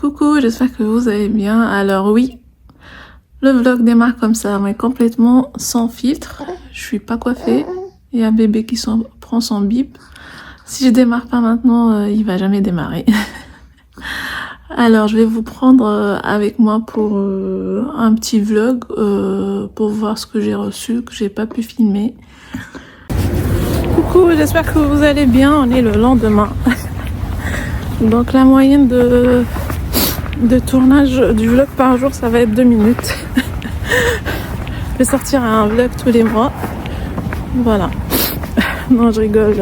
Coucou, j'espère que vous allez bien. Alors oui, le vlog démarre comme ça, mais complètement sans filtre. Je suis pas coiffée. Il y a un bébé qui prend son bip. Si je démarre pas maintenant, il va jamais démarrer. Alors je vais vous prendre avec moi pour un petit vlog pour voir ce que j'ai reçu, que j'ai pas pu filmer. Coucou, j'espère que vous allez bien. On est le lendemain. Donc la moyenne de tournage du vlog par jour, ça va être 2 minutes. Je vais sortir un vlog tous les mois. Voilà. Non, je rigole.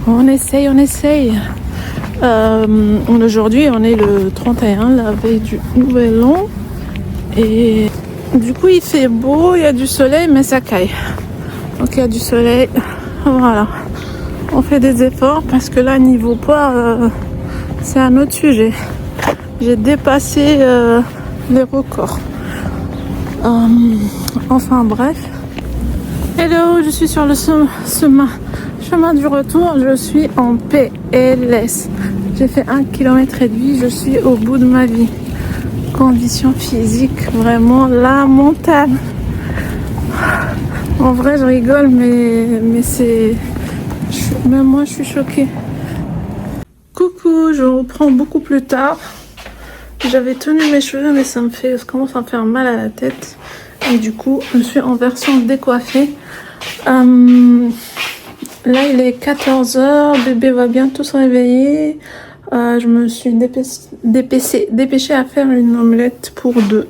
On essaye. Aujourd'hui, on est le 31, la veille du Nouvel An. Et du coup, il fait beau, il y a du soleil, mais ça caille. Donc, il y a du soleil. Voilà. On fait des efforts parce que là, niveau poids, c'est un autre sujet. J'ai dépassé les records. Enfin bref. Hello, je suis sur le chemin du retour. Je suis en PLS. J'ai fait 1,5 km. Je suis au bout de ma vie. Conditions physiques, vraiment la montagne. En vrai, je rigole, mais c'est... Même moi, je suis choquée. Coucou, je reprends beaucoup plus tard. J'avais tenu mes cheveux, mais ça commence à me faire mal à la tête. Et du coup, je suis en version décoiffée. Là, il est 14h. Bébé va bientôt se réveiller. Je me suis dépêchée à faire une omelette pour 2.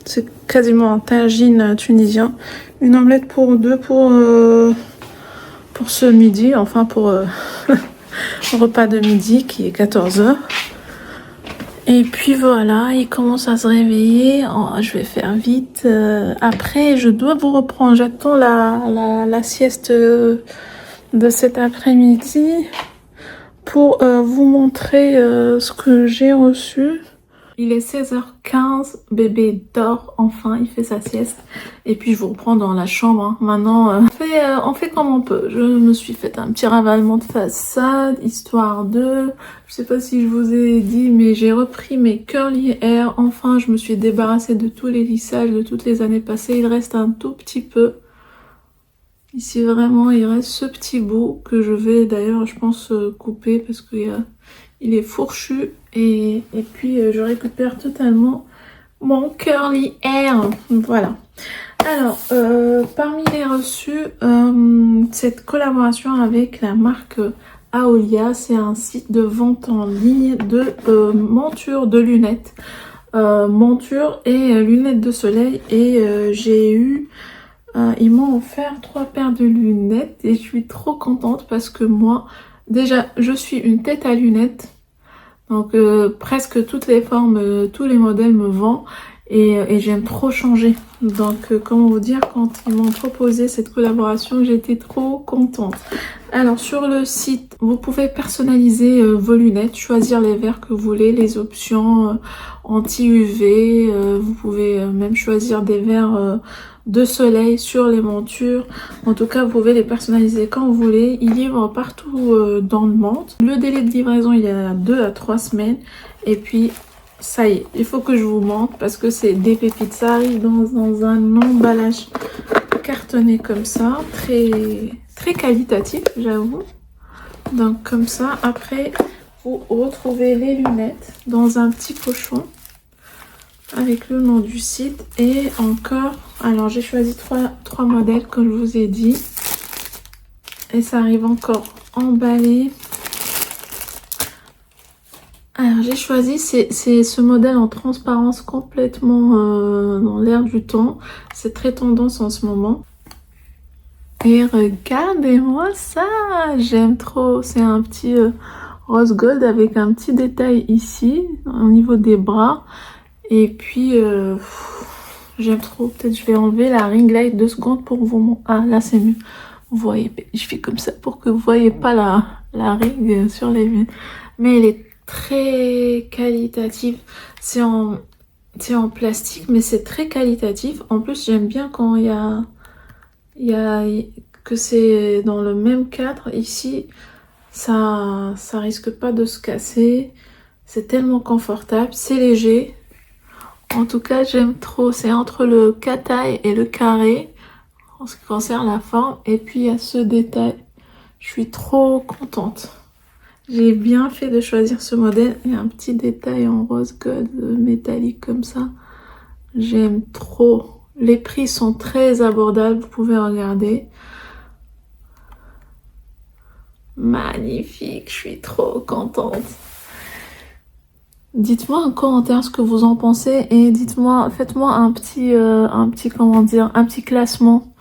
C'est quasiment un tagine tunisien. Une omelette pour 2 pour ce midi. Enfin, pour le repas de midi qui est 14h. Et puis voilà, il commence à se réveiller. Oh, je vais faire vite. Après, je dois vous reprendre. J'attends la sieste de cet après-midi pour vous montrer ce que j'ai reçu. Il est 16h15, bébé dort enfin, il fait sa sieste. Et puis je vous reprends dans la chambre. Hein. Maintenant, on fait comme on peut. Je me suis fait un petit ravalement de façade, histoire de... Je sais pas si je vous ai dit, mais j'ai repris mes curly hair. Enfin, je me suis débarrassée de tous les lissages de toutes les années passées. Il reste un tout petit peu. Ici, vraiment, il reste ce petit bout que je vais d'ailleurs, je pense, couper parce qu'il est fourchu. Et puis, je récupère totalement mon curly hair. Voilà. Alors, parmi les reçus, cette collaboration avec la marque Aolia, c'est un site de vente en ligne de montures de lunettes. Montures et lunettes de soleil. Et j'ai eu... ils m'ont offert 3 paires de lunettes et je suis trop contente parce que moi, déjà, je suis une tête à lunettes. Donc presque toutes les formes, tous les modèles me vont et j'aime trop changer. Donc comment vous dire, quand ils m'ont proposé cette collaboration, j'étais trop contente. Alors sur le site, vous pouvez personnaliser vos lunettes, choisir les verres que vous voulez, les options anti-UV, vous pouvez même choisir des verres de soleil sur les montures. En tout cas, vous pouvez les personnaliser quand vous voulez. Ils livrent partout dans le monde. Le délai de livraison, il y a 2 à 3 semaines. Et puis, ça y est, il faut que je vous montre parce que c'est des pépites. Ça arrive dans un emballage cartonné comme ça. Très qualitatif, j'avoue. Donc, comme ça, après, vous retrouvez les lunettes dans un petit pochon avec le nom du site et encore, alors j'ai choisi trois modèles comme je vous ai dit et ça arrive encore emballé. Alors j'ai choisi c'est ce modèle en transparence complètement dans l'air du temps, c'est très tendance en ce moment. Et regardez-moi ça, j'aime trop, c'est un petit rose gold avec un petit détail ici au niveau des bras. Et puis, j'aime trop. Peut-être je vais enlever la ring light 2 secondes pour vous montrer. Ah, là, c'est mieux. Vous voyez, je fais comme ça pour que vous voyez pas la ring sur les murs. Mais elle est très qualitative. C'est en plastique, mais c'est très qualitatif. En plus, j'aime bien quand il y a que c'est dans le même cadre. Ici, ça risque pas de se casser. C'est tellement confortable, c'est léger. En tout cas, j'aime trop. C'est entre le cat-eye et le carré en ce qui concerne la forme. Et puis, il y a ce détail. Je suis trop contente. J'ai bien fait de choisir ce modèle. Il y a un petit détail en rose gold métallique comme ça. J'aime trop. Les prix sont très abordables. Vous pouvez regarder. Magnifique. Je suis trop contente. Dites-moi en commentaire ce que vous en pensez et dites-moi, faites-moi un petit comment dire, un petit classement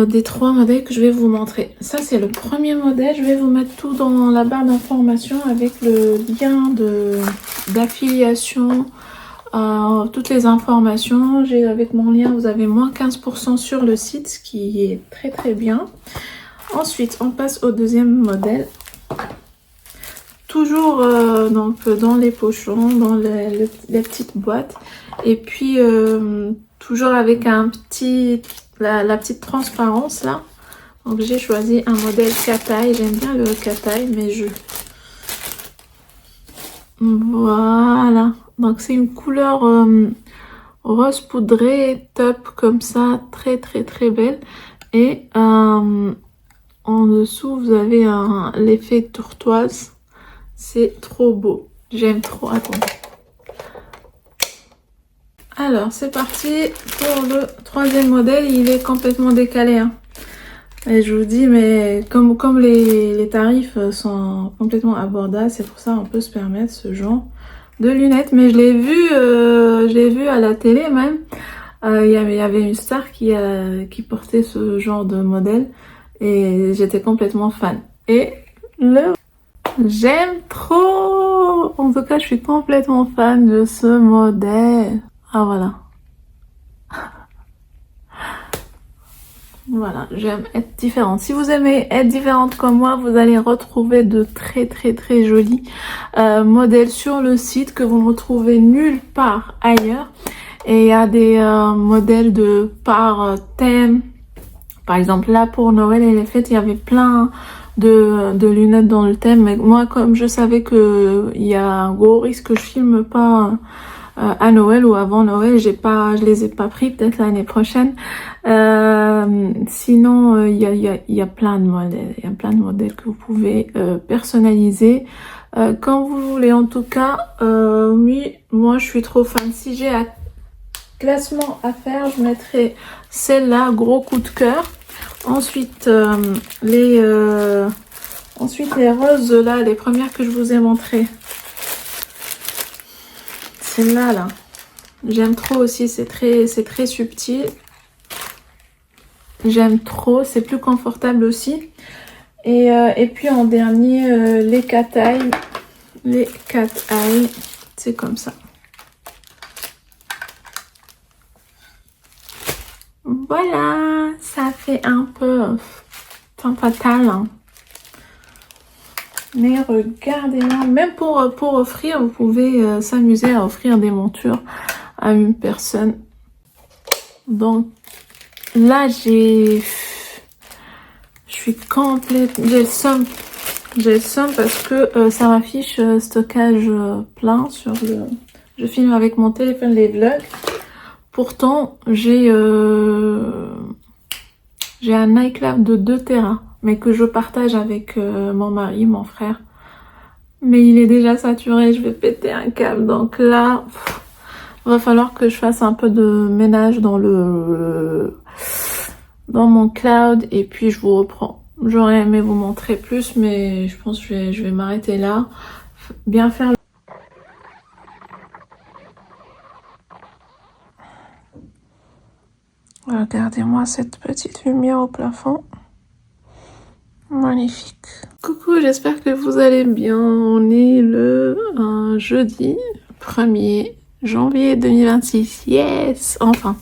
des 3 modèles que je vais vous montrer. Ça c'est le premier modèle, je vais vous mettre tout dans la barre d'information avec le lien d'affiliation, toutes les informations. Avec mon lien, vous avez moins 15% sur le site, ce qui est très très bien. Ensuite, on passe au deuxième modèle. Toujours donc dans les pochons, dans les petites boîtes. Et puis toujours avec la petite transparence là. Donc j'ai choisi un modèle cat-eye. J'aime bien le cat-eye, mais voilà. Donc c'est une couleur rose poudré, top comme ça, très très très belle. Et en dessous vous avez l'effet turquoise. C'est trop beau. J'aime trop. Attends. Alors, c'est parti pour le troisième modèle. Il est complètement décalé. Hein. Et je vous dis, mais comme les tarifs sont complètement abordables, c'est pour ça qu'on peut se permettre ce genre de lunettes. Mais je l'ai vu à la télé même. Il y avait une star qui portait ce genre de modèle. Et j'étais complètement fan. Et j'aime trop! En tout cas, je suis complètement fan de ce modèle. Ah, voilà. Voilà, j'aime être différente. Si vous aimez être différente comme moi, vous allez retrouver de très très très jolis modèles sur le site que vous ne retrouvez nulle part ailleurs. Et il y a des modèles par thème. Par exemple, là, pour Noël et les fêtes, il y avait plein de lunettes dans le thème, mais moi comme je savais que il y a un gros risque que je filme pas à Noël ou avant Noël, je les ai pas pris, peut-être l'année prochaine. Sinon il y a plein de modèles, que vous pouvez personnaliser quand vous voulez. En tout cas oui, moi je suis trop fan. Si j'ai un classement à faire, je mettrai celle-là, gros coup de cœur. Ensuite, les roses là, les premières que je vous ai montrées. Celle-là, là. J'aime trop aussi, c'est très subtil. J'aime trop, c'est plus confortable aussi. Et puis en dernier, les cat-eye. Les cat-eye, c'est comme ça. Voilà, ça fait un peu fatal. Hein. Mais regardez-moi, même pour offrir, vous pouvez s'amuser à offrir des montures à une personne. Donc là, je suis complète, j'ai le seum parce que ça m'affiche stockage plein sur je filme avec mon téléphone les vlogs. Pourtant, j'ai un iCloud de 2 Tera, mais que je partage avec mon mari, mon frère. Mais il est déjà saturé, je vais péter un câble. Donc là, va falloir que je fasse un peu de ménage dans mon cloud et puis je vous reprends. J'aurais aimé vous montrer plus, mais je pense que je vais m'arrêter là. Bien faire. Regardez-moi cette petite lumière au plafond. Magnifique. Coucou, j'espère que vous allez bien. On est le jeudi 1er janvier 2026. Yes! Enfin.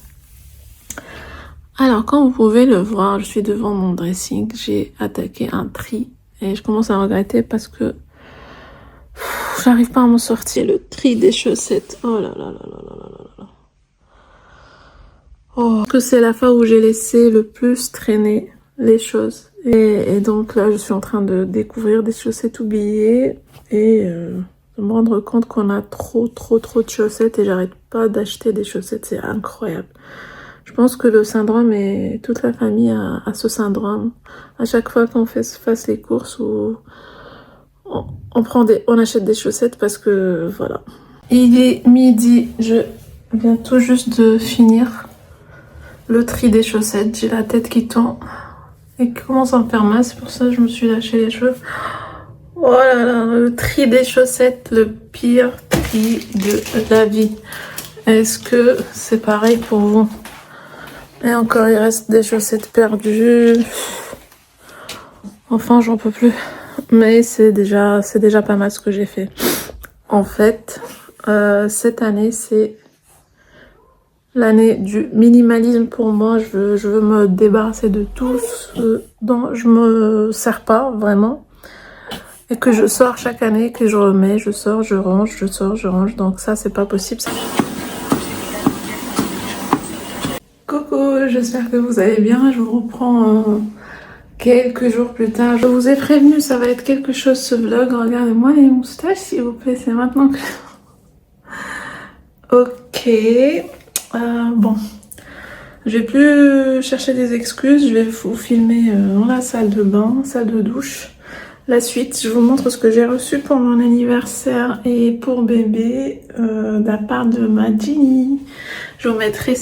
Alors, comme vous pouvez le voir, je suis devant mon dressing. J'ai attaqué un tri. Et je commence à regretter parce que j'arrive pas à m'en sortir. Le tri des chaussettes. Oh là là là là là là là là. Oh, que c'est la fois où j'ai laissé le plus traîner les choses. Et donc là, je suis en train de découvrir des chaussettes oubliées et de me rendre compte qu'on a trop de chaussettes et j'arrête pas d'acheter des chaussettes, c'est incroyable. Je pense que le syndrome, et toute la famille a ce syndrome. À chaque fois qu'on fasse les courses, ou on achète des chaussettes parce que voilà. Il est midi, je viens tout juste de finir le tri des chaussettes. J'ai la tête qui tourne et qui commence à me faire mal, c'est pour ça que je me suis lâché les cheveux. Oh là là, le tri des chaussettes, le pire tri de la vie. Est-ce que c'est pareil pour vous? Et encore, il reste des chaussettes perdues. Enfin, j'en peux plus. Mais c'est déjà pas mal ce que j'ai fait. En fait, cette année, c'est l'année du minimalisme pour moi. Je veux me débarrasser de tout ce dont je me sers pas vraiment. Et que je sors chaque année, que je remets, je sors, je range, je sors, je range. Donc ça, c'est pas possible. Coucou, j'espère que vous allez bien. Je vous reprends quelques jours plus tard. Je vous ai prévenu, ça va être quelque chose ce vlog. Regardez-moi les moustaches, s'il vous plaît. C'est maintenant que... Ok. Bon. Je vais plus chercher des excuses. Je vais vous filmer dans la salle de bain, salle de douche. La suite, je vous montre ce que j'ai reçu pour mon anniversaire et pour bébé de la part de ma Ginny. Je vous mettrai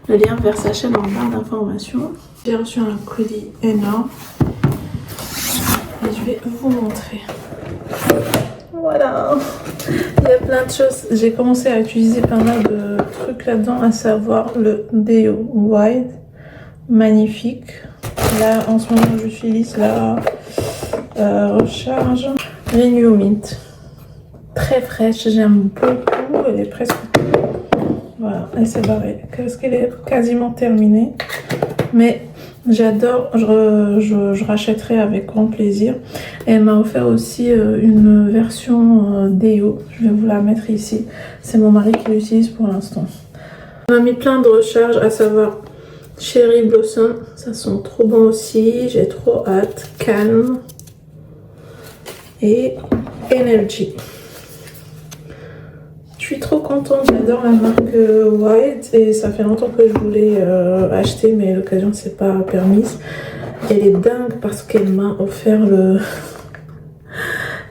le lien vers sa chaîne en barre d'informations. J'ai reçu un colis énorme et je vais vous montrer. Voilà, il y a plein de choses. J'ai commencé à utiliser pas mal de trucs là-dedans, à savoir le Deo Wide, magnifique. Là, en ce moment, j'utilise la recharge Renew Mint. Très fraîche, j'aime beaucoup. Elle est presque... Voilà, elle s'est barrée parce qu'elle est quasiment terminée. Mais j'adore, je rachèterai avec grand plaisir. Et elle m'a offert aussi une version Deo. Je vais vous la mettre ici. C'est mon mari qui l'utilise pour l'instant. On m'a mis plein de recharges, à savoir Cherry Blossom. Ça sent trop bon aussi. J'ai trop hâte. Calme. Et Energy. Je suis trop contente, j'adore la marque White et ça fait longtemps que je voulais acheter mais l'occasion ne s'est pas permise. Elle est dingue parce qu'elle m'a offert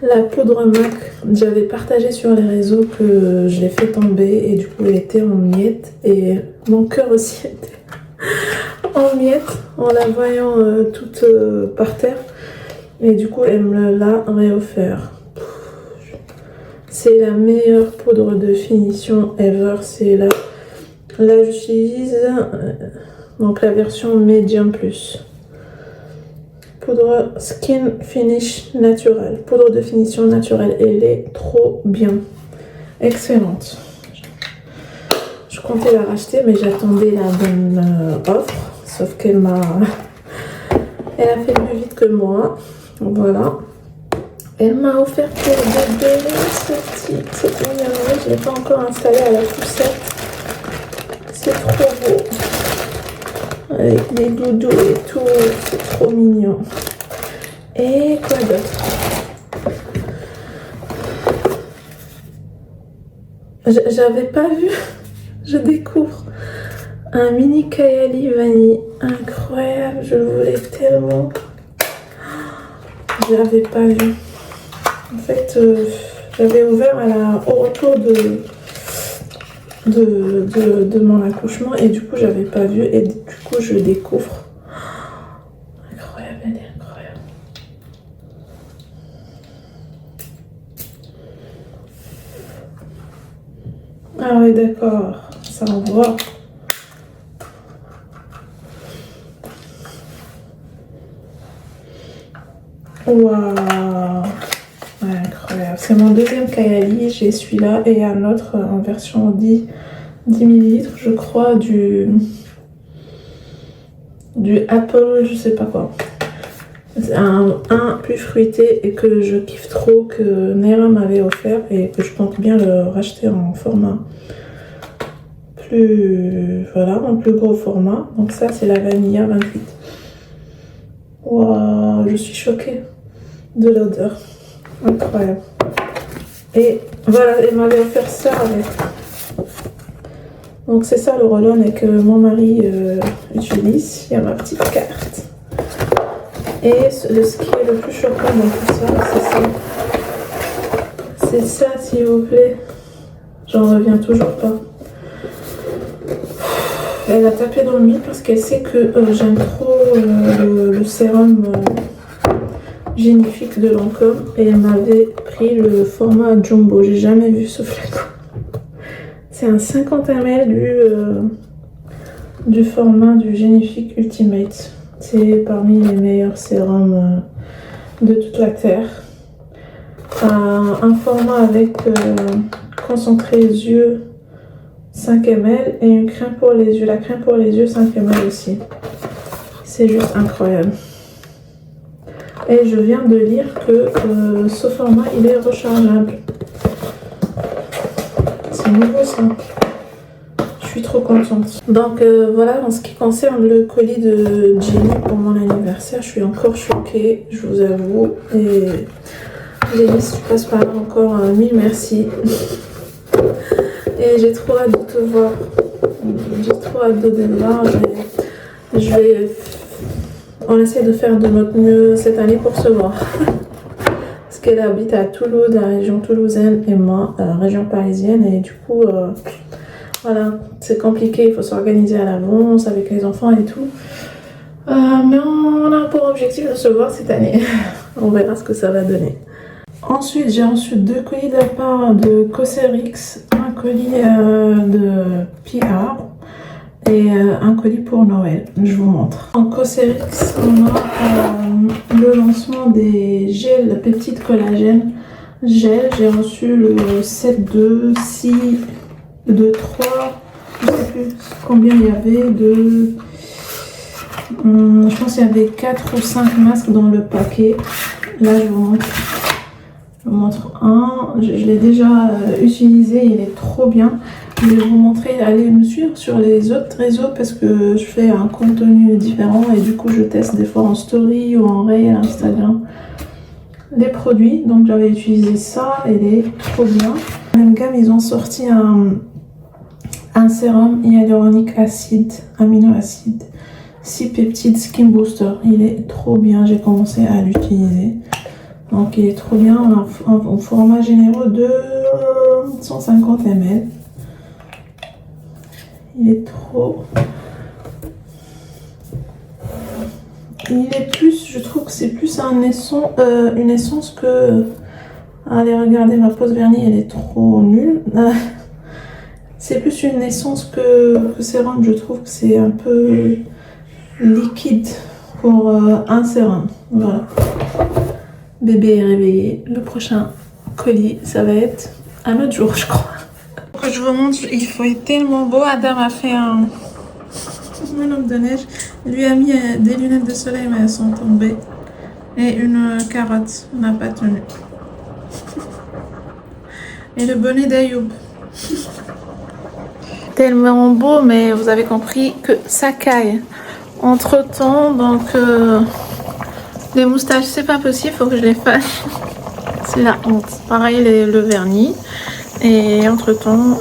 la poudre MAC. J'avais partagé sur les réseaux que je l'ai fait tomber et du coup elle était en miettes et mon cœur aussi était en miettes en la voyant toute par terre et du coup elle me l'a réoffert. C'est la meilleure poudre de finition ever. C'est là j'utilise donc la version Medium Plus. Poudre Skin Finish naturelle. Poudre de finition naturelle. Elle est trop bien. Excellente. Je comptais la racheter mais j'attendais la bonne offre. Sauf qu'elle elle a fait plus vite que moi. Voilà. Elle m'a offert pour bébé cette mignon. Je ne l'ai pas encore installé à la poussette. C'est trop beau. Avec des doudous et tout. C'est trop mignon. Et quoi d'autre? J'avais pas vu. Je découvre un mini Kayali vanille. Incroyable. Je le voulais tellement. Je l'avais pas vu. En fait, j'avais ouvert au retour de mon accouchement et du coup, j'avais pas vu et du coup, je le découvre. Incroyable, elle est incroyable. Ah oui, d'accord, ça envoie. Waouh! Incroyable. C'est mon deuxième Kayali. J'ai celui-là et un autre en version 10 ml, je crois, du Apple, je sais pas quoi. C'est un plus fruité et que je kiffe trop, que Nera m'avait offert et que je compte bien le racheter en format plus... Voilà, en plus gros format. Donc ça, c'est la Vanilla 28. Waouh, je suis choquée de l'odeur. Incroyable. Et voilà, elle m'avait offert ça avec. Donc c'est ça le roll-on et que mon mari utilise. Il y a ma petite carte. Et ce qui est le plus choquant dans tout ça, c'est ça. C'est ça, s'il vous plaît. J'en reviens toujours pas. Elle a tapé dans le mille parce qu'elle sait que j'aime trop le sérum génifique de Lancôme. Et elle m'avait pris le format jumbo. J'ai jamais vu ce flacon. C'est un 50 ml du format du Génifique Ultimate. C'est parmi les meilleurs sérums de toute la Terre. Un format avec concentré yeux 5 ml et une crème pour les yeux. La crème pour les yeux 5 ml aussi. C'est juste incroyable. Et je viens de lire que ce format il est rechargeable. C'est nouveau ça. Je suis trop contente. Donc voilà, en ce qui concerne le colis de Jenny pour mon anniversaire, je suis encore choquée, je vous avoue. Et Jenny, si tu passes par là encore, mille merci. Et j'ai trop hâte de te voir. J'ai trop hâte de te voir. On essaie de faire de notre mieux cette année pour se voir. Parce qu'elle habite à Toulouse, la région toulousaine, et moi, la région parisienne. Et du coup, voilà, c'est compliqué. Il faut s'organiser à l'avance avec les enfants et tout. Mais on a pour objectif de se voir cette année. On verra ce que ça va donner. Ensuite, j'ai reçu 2 colis de la part de Cosrx, un colis de PR et un colis pour Noël. Je vous montre. En Cosrx, on a le lancement des gels peptides collagène gel. J'ai reçu le 7 2, 6, 2, 3, je sais plus combien il y avait de... je pense qu'il y avait 4 ou 5 masques dans le paquet. Là, je vous montre. Je vous montre un, je l'ai déjà utilisé, il est trop bien. Je vais vous montrer, allez me suivre sur les autres réseaux parce que je fais un contenu différent et du coup je teste des fois en story ou en réel Instagram les produits. Donc j'avais utilisé ça, il est trop bien. Même gamme, ils ont sorti un sérum hyaluronique acide, aminoacide, 6 peptides skin booster. Il est trop bien, j'ai commencé à l'utiliser. Donc il est trop bien en format généreux de 150 ml. Il est trop... Il est plus, je trouve que c'est plus une essence que... Allez, regardez, ma pose vernis, elle est trop nulle. C'est plus une essence que sérum, je trouve que c'est un peu liquide pour un sérum. Voilà. Bébé est réveillé. Le prochain colis, ça va être un autre jour, je crois. Que je vous montre, il faut être tellement beau. Adam a fait un homme de neige. Il lui a mis des lunettes de soleil, mais elles sont tombées. Et une carotte. On n'a pas tenu. Et le bonnet d'Ayoub. Tellement beau, mais vous avez compris que ça caille. Entre temps, donc... les moustaches, c'est pas possible, faut que je les fasse. C'est la honte. Pareil, le vernis. Et entre temps,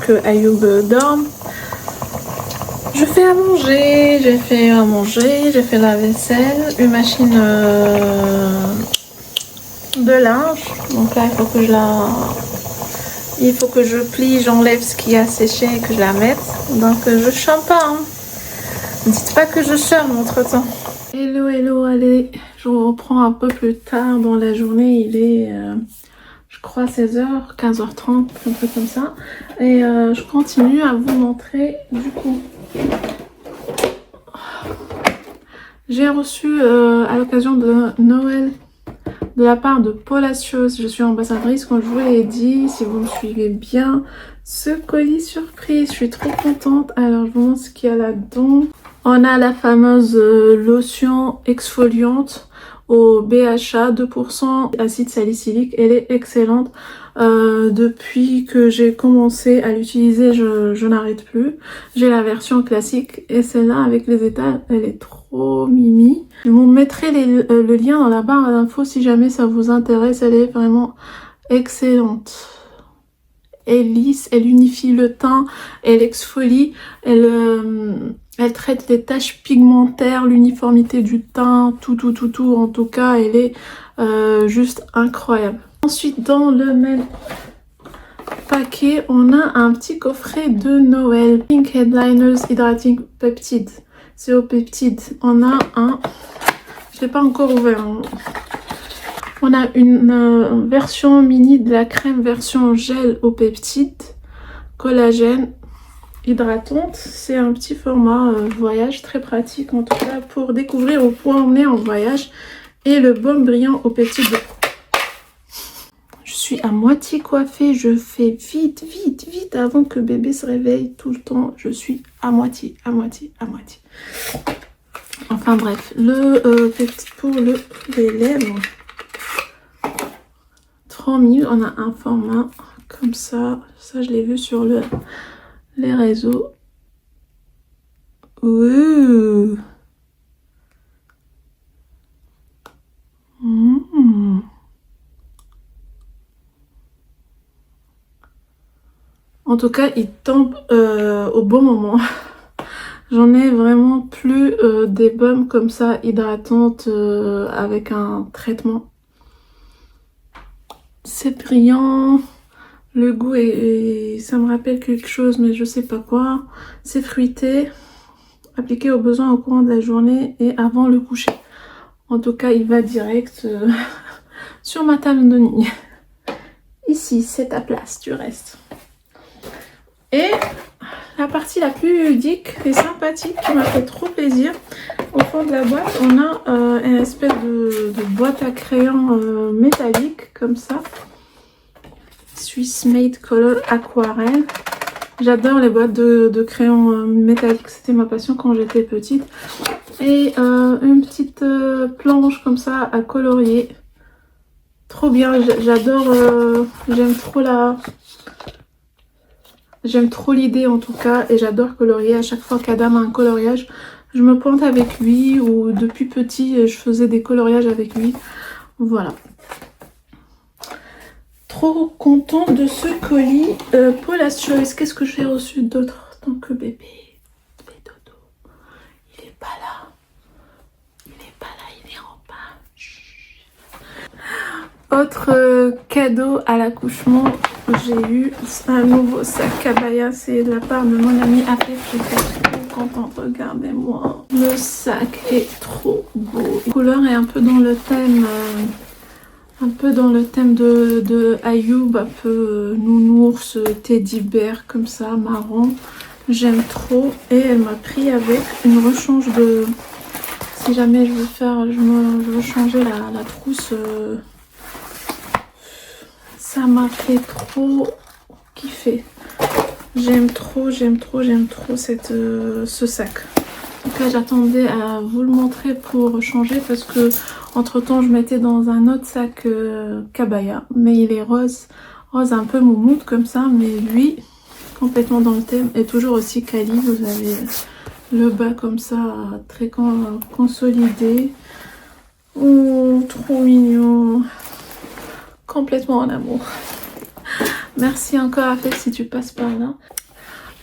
que Ayoub dorme, je fais à manger. J'ai fait à manger, j'ai fait la vaisselle, une machine de linge. Donc là, il faut que je plie, j'enlève ce qui a séché et que je la mette. Donc je chante pas. Hein. Dites pas que je chante entre temps. Hello, hello, allez, je vous reprends un peu plus tard dans la journée, il est, je crois, 16h, 15h30, un peu comme ça. Et je continue à vous montrer, du coup, j'ai reçu à l'occasion de Noël, de la part de Polacios, je suis ambassadrice, comme je vous l'ai dit, si vous me suivez bien, ce colis surprise, je suis trop contente. Alors, je vous montre ce qu'il y a là-dedans. On a la fameuse lotion exfoliante au BHA 2% acide salicylique. Elle est excellente. Depuis que j'ai commencé à l'utiliser, je n'arrête plus. J'ai la version classique et celle-là avec les étals, elle est trop mimi. Je vous mettrai le lien dans la barre d'infos si jamais ça vous intéresse. Elle est vraiment excellente. Elle lisse, elle unifie le teint, elle exfolie, elle traite les taches pigmentaires, l'uniformité du teint, tout. En tout cas, elle est juste incroyable. Ensuite, dans le même paquet, on a un petit coffret de Noël. Pink Headliners Hydrating Peptide. C'est au peptide. On a un... Je ne l'ai pas encore ouvert. Hein. On a une version mini de la crème version gel au peptide, collagène, hydratante. C'est un petit format voyage, très pratique en tout cas pour découvrir ou pour emmener en voyage. Et le baume brillant au peptide. Je suis à moitié coiffée, je fais vite avant que bébé se réveille tout le temps. Je suis à moitié. Enfin bref, le peptide pour les lèvres. Trop mignon, on a un format comme ça je l'ai vu sur les réseaux. Ouh. En tout cas, il tombe au bon moment. J'en ai vraiment plus des baumes comme ça hydratantes avec un traitement. C'est brillant, le goût ça me rappelle quelque chose mais je sais pas quoi. C'est fruité, appliqué au besoin au courant de la journée et avant le coucher. En tout cas, il va direct sur ma table de nuit. Ici, c'est ta place, tu restes. Et la partie la plus ludique et sympathique qui m'a fait trop plaisir, au fond de la boîte, on a une espèce de boîte à crayons métallique comme ça. Swiss Made Color Aquarelle. J'adore les boîtes de crayons métalliques, c'était ma passion quand j'étais petite. Et une petite planche comme ça à colorier. Trop bien, j'adore, j'aime trop l'idée en tout cas et j'adore colorier. À chaque fois qu'Adam a un coloriage, je me pointe avec lui ou depuis petit je faisais des coloriages avec lui. Voilà. Trop contente de ce colis. Paula's Choice, qu'est-ce que j'ai reçu d'autre tant que bébé? Dodo. Il est pas là. Il est en bas. Chut. Autre cadeau à l'accouchement, j'ai eu un nouveau sac Kabaya. C'est de la part de mon ami Afif. J'étais trop contente. Regardez-moi. Le sac est trop beau. La couleur est un peu dans le thème... de Ayoub, un peu nounours, teddy bear comme ça, marron. J'aime trop. Et elle m'a pris avec une rechange de... Si jamais je veux changer la trousse. Ça m'a fait trop kiffer. J'aime trop ce sac. En tout cas, j'attendais à vous le montrer pour changer parce que entre temps je mettais dans un autre sac Kabaya, mais il est rose un peu moumoute comme ça, mais lui complètement dans le thème et toujours aussi quali. Vous avez le bas comme ça très consolidé. Oh, trop mignon, complètement en amour. Merci encore Afef si tu passes par là.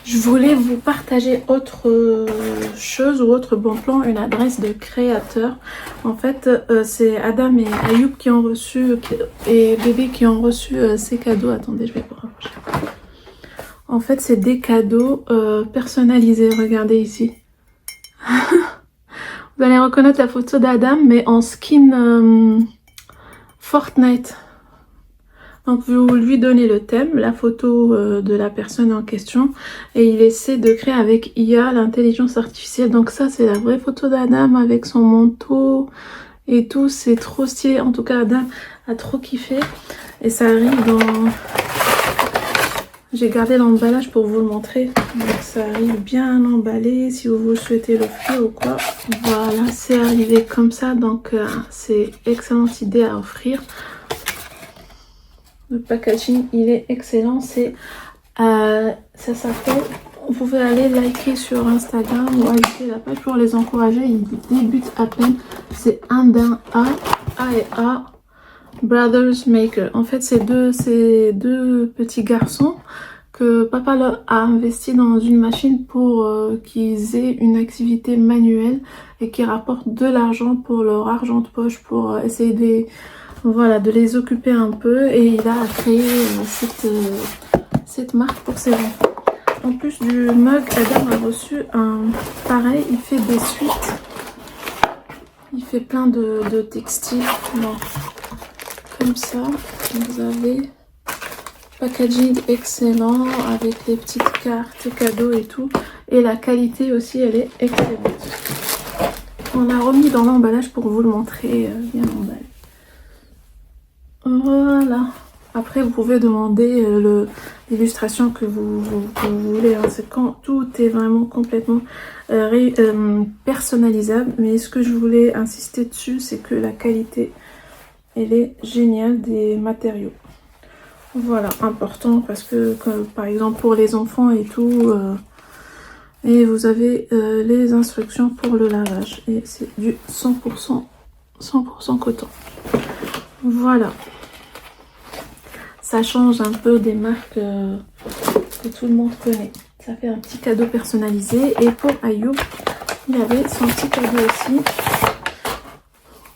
Je voulais vous partager autre chose ou autre bon plan, une adresse de créateur. En fait, c'est Adam et Ayoub qui ont reçu, et bébé qui ont reçu ces cadeaux. Attendez, je vais vous rapprocher. En fait, c'est des cadeaux personnalisés. Regardez ici. Vous allez reconnaître la photo d'Adam, mais en skin Fortnite. Donc vous lui donnez le thème, la photo de la personne en question et il essaie de créer avec IA, l'intelligence artificielle. Donc ça c'est la vraie photo d'Adam avec son manteau et tout, c'est trop stylé. En tout cas Adam a trop kiffé et ça arrive J'ai gardé l'emballage pour vous le montrer. Donc ça arrive bien emballé si vous souhaitez l'offrir ou quoi. Voilà, c'est arrivé comme ça. Donc c'est excellente idée à offrir. Le packaging, il est excellent. C'est ça s'appelle... Vous pouvez aller liker sur Instagram ou ajouter la page pour les encourager. Ils débutent à peine. C'est Indin A et A Brothers Maker. En fait, c'est deux petits garçons que papa leur a investi dans une machine pour qu'ils aient une activité manuelle et qui rapporte de l'argent pour leur argent de poche pour essayer de les occuper un peu. Et il a créé cette marque pour ses enfants. En plus du mug, Adam a reçu un pareil, il fait des suites. Il fait plein de textiles. Donc, comme ça, vous avez packaging excellent avec les petites cartes cadeaux et tout. Et la qualité aussi, elle est excellente. On l'a remis dans l'emballage pour vous le montrer bien emballé. Voilà. Après, vous pouvez demander l'illustration que vous voulez. Hein. C'est quand tout est vraiment complètement personnalisable. Mais ce que je voulais insister dessus, c'est que la qualité, elle est géniale des matériaux. Voilà, important parce que par exemple pour les enfants et tout, et vous avez les instructions pour le lavage. Et c'est du 100% coton. Voilà. Ça change un peu des marques que tout le monde connaît. Ça fait un petit cadeau personnalisé. Et pour Ayoub, il avait son petit cadeau aussi.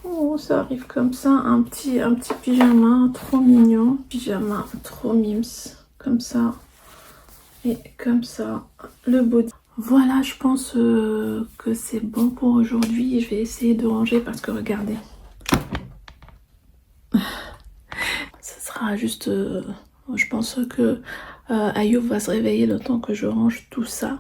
Oh, ça arrive comme ça. Un petit pyjama trop mignon. Pyjama trop mims. Comme ça. Et comme ça. Le body. Voilà, je pense que c'est bon pour aujourd'hui. Je vais essayer de ranger parce que regardez. Juste, je pense que Ayoub va se réveiller le temps que je range tout ça.